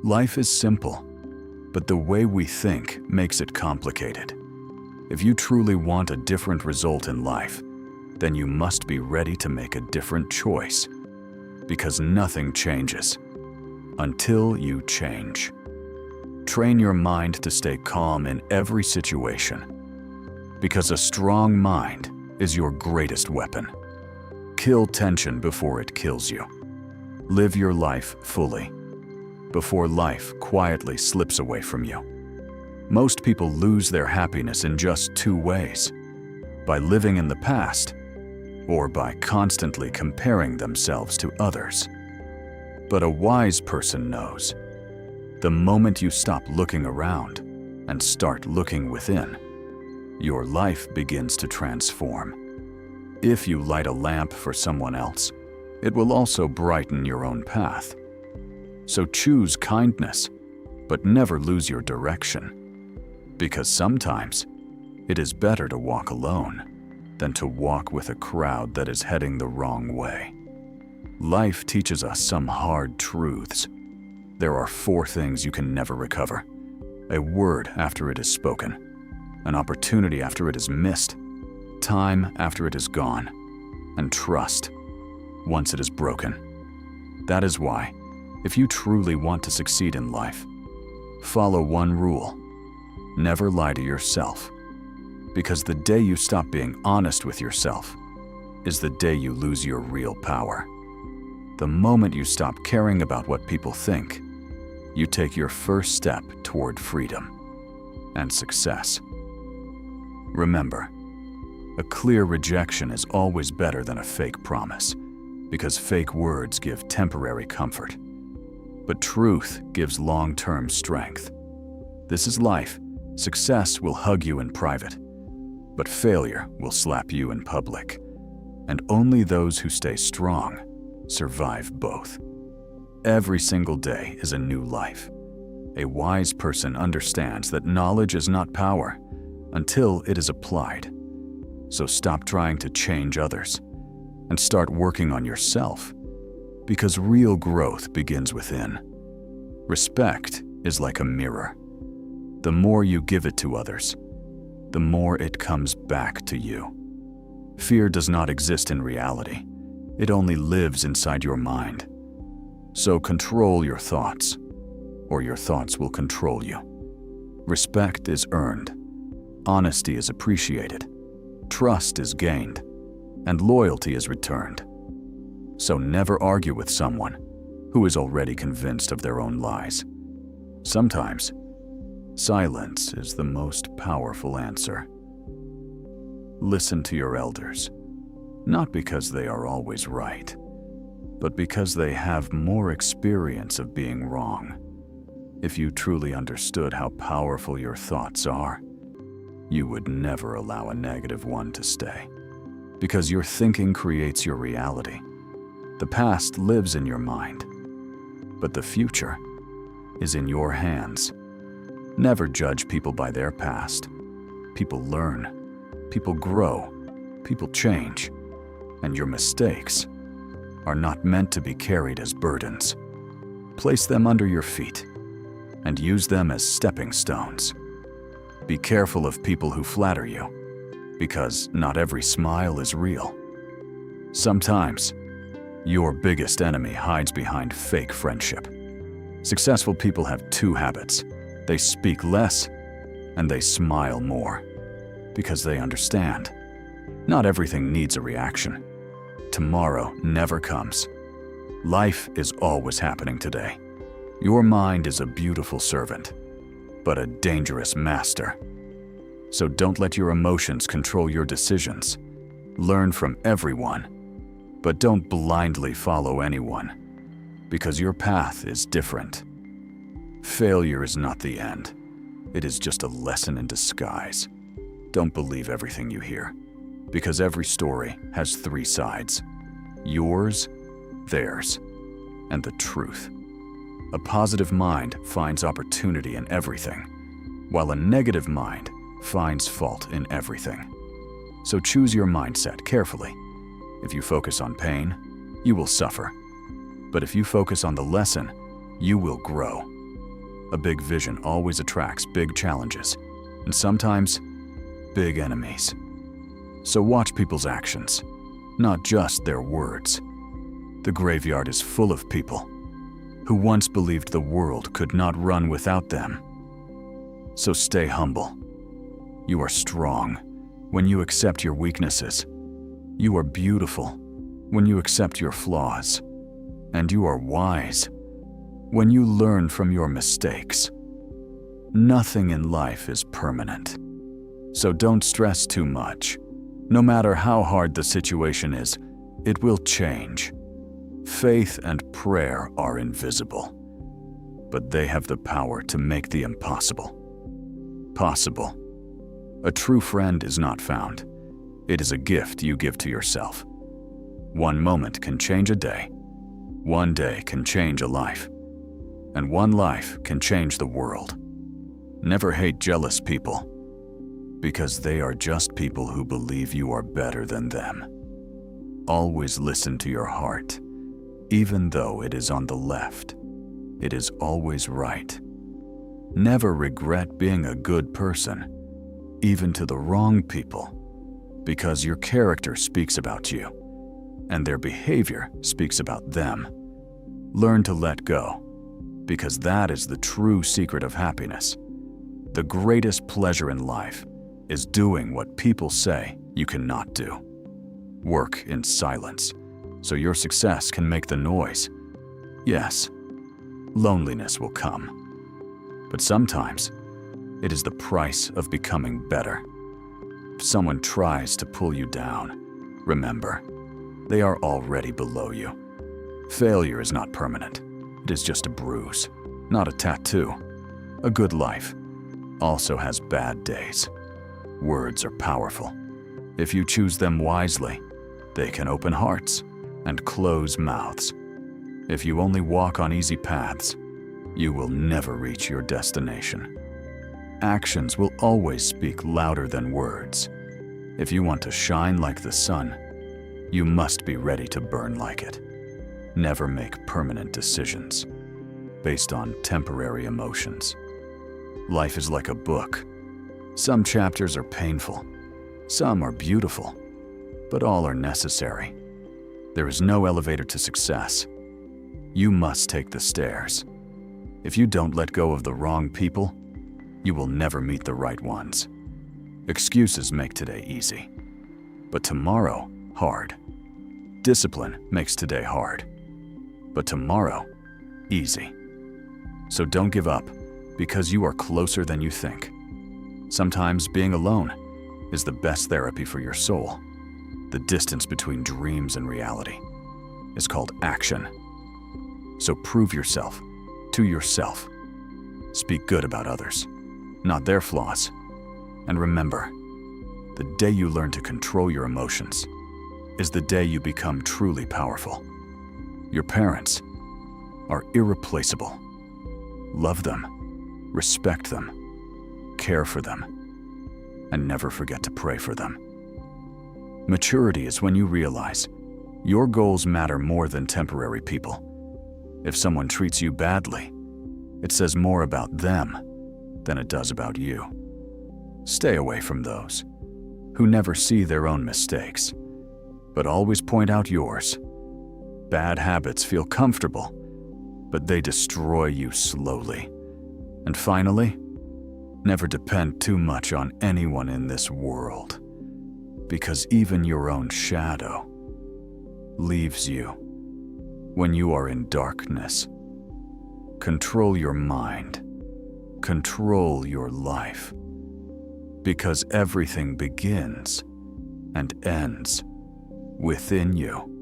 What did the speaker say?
Life is simple, but the way we think makes it complicated. If you truly want a different result in life, then you must be ready to make a different choice. Because nothing changes until you change. Train your mind to stay calm in every situation. Because a strong mind is your greatest weapon. Kill tension before it kills you. Live your life fully, before life quietly slips away from you. Most people lose their happiness in just two ways: by living in the past, or by constantly comparing themselves to others. But a wise person knows, the moment you stop looking around and start looking within, your life begins to transform. If you light a lamp for someone else, it will also brighten your own path. So choose kindness, but never lose your direction. Because sometimes it is better to walk alone than to walk with a crowd that is heading the wrong way. Life teaches us some hard truths. There are 4 things you can never recover: a word after it is spoken, an opportunity after it is missed, time after it is gone, and trust once it is broken. That is why, if you truly want to succeed in life, follow one rule: never lie to yourself. Because the day you stop being honest with yourself is the day you lose your real power. The moment you stop caring about what people think, you take your first step toward freedom and success. Remember, a clear rejection is always better than a fake promise, because fake words give temporary comfort. But truth gives long-term strength. This is life. Success will hug you in private, but failure will slap you in public. And only those who stay strong survive both. Every single day is a new life. A wise person understands that knowledge is not power until it is applied. So stop trying to change others and start working on yourself, because real growth begins within. Respect is like a mirror. The more you give it to others, the more it comes back to you. Fear does not exist in reality. It only lives inside your mind. So control your thoughts, or your thoughts will control you. Respect is earned. Honesty is appreciated. Trust is gained, and loyalty is returned. So never argue with someone who is already convinced of their own lies. Sometimes, silence is the most powerful answer. Listen to your elders, not because they are always right, but because they have more experience of being wrong. If you truly understood how powerful your thoughts are, you would never allow a negative one to stay. Because your thinking creates your reality. The past lives in your mind, but the future is in your hands. Never judge people by their past. People learn, people grow, people change, and your mistakes are not meant to be carried as burdens. Place them under your feet and use them as stepping stones. Be careful of people who flatter you, because not every smile is real. Sometimes, your biggest enemy hides behind fake friendship. Successful people have 2 habits. They speak less and they smile more, because they understand not everything needs a reaction. Tomorrow never comes. Life is always happening today. Your mind is a beautiful servant, but a dangerous master. So don't let your emotions control your decisions. Learn from everyone, but don't blindly follow anyone, because your path is different. Failure is not the end. It is just a lesson in disguise. Don't believe everything you hear, because every story has 3 sides: yours, theirs, and the truth. A positive mind finds opportunity in everything, while a negative mind finds fault in everything. So choose your mindset carefully. If you focus on pain, you will suffer. But if you focus on the lesson, you will grow. A big vision always attracts big challenges, and sometimes big enemies. So watch people's actions, not just their words. The graveyard is full of people who once believed the world could not run without them. So stay humble. You are strong when you accept your weaknesses. You are beautiful when you accept your flaws. And you are wise when you learn from your mistakes. Nothing in life is permanent. So don't stress too much. No matter how hard the situation is, it will change. Faith and prayer are invisible, but they have the power to make the impossible possible. A true friend is not found. It is a gift you give to yourself. One moment can change a day. One day can change a life. And one life can change the world. Never hate jealous people, because they are just people who believe you are better than them. Always listen to your heart. Even though it is on the left, it is always right. Never regret being a good person, even to the wrong people, because your character speaks about you, and their behavior speaks about them. Learn to let go, because that is the true secret of happiness. The greatest pleasure in life is doing what people say you cannot do. Work in silence, so your success can make the noise. Yes, loneliness will come, but sometimes it is the price of becoming better. If someone tries to pull you down, remember, they are already below you. Failure is not permanent. It is just a bruise, not a tattoo. A good life also has bad days. Words are powerful. If you choose them wisely, they can open hearts and close mouths. If you only walk on easy paths, you will never reach your destination. Actions will always speak louder than words. If you want to shine like the sun, you must be ready to burn like it. Never make permanent decisions based on temporary emotions. Life is like a book. Some chapters are painful, some are beautiful, but all are necessary. There is no elevator to success. You must take the stairs. If you don't let go of the wrong people, you will never meet the right ones. Excuses make today easy, but tomorrow hard. Discipline makes today hard, but tomorrow easy. So don't give up, because you are closer than you think. Sometimes being alone is the best therapy for your soul. The distance between dreams and reality is called action. So prove yourself to yourself. Speak good about others, not their flaws. And remember, the day you learn to control your emotions is the day you become truly powerful. Your parents are irreplaceable. Love them, respect them, care for them, and never forget to pray for them. Maturity is when you realize your goals matter more than temporary people. If someone treats you badly, it says more about them than it does about you. Stay away from those who never see their own mistakes, but always point out yours. Bad habits feel comfortable, but they destroy you slowly. And finally, never depend too much on anyone in this world, because even your own shadow leaves you when you are in darkness. Control your mind. Control your life. Because everything begins and ends within you.